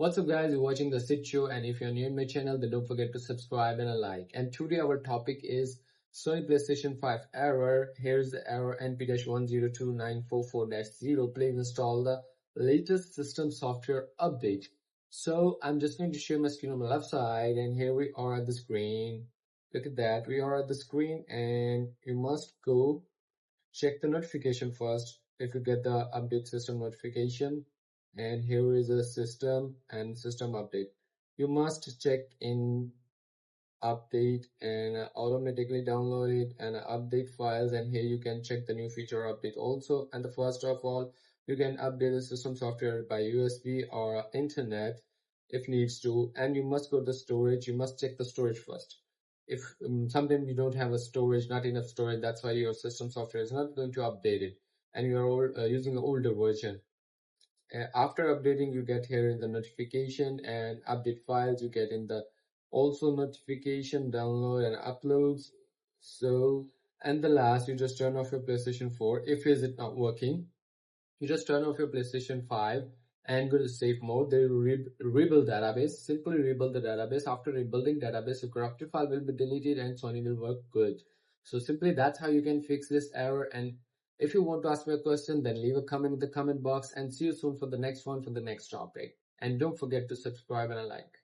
What's up guys, you're watching The Sit Show, and if you're new in my channel then don't forget to subscribe and a like. And today our topic is Sony PlayStation 5 error. Here's the error: NP-102944-0. Please install the latest system software update. So I'm just going to share my screen on the left side, and here we are at the screen. Look at that, we are at the screen, and you must go check the notification first. If you get the update system notification, and here is a system and system update, you must check in update and automatically download it and update files, and here you can check the new feature update also. And the first of all, you can update the system software by USB or internet if needs to, and you must go to the storage. You must check the storage first. If sometimes you don't have a storage, not enough storage, that's why your system software is not going to update it and you're using the older version. After updating, you get here in the notification and update files, you get in the also notification, download and uploads. So, and the last, you just turn off your PlayStation 4. If is it not working, you just turn off your PlayStation 5 and go to safe mode. They will rebuild database. Simply rebuild the database. After rebuilding database, your corrupted file will be deleted and Sony will work good. So simply that's how you can fix this error. And if you want to ask me a question, then leave a comment in the comment box, and see you soon for the next one, for the next topic. And don't forget to subscribe and a like.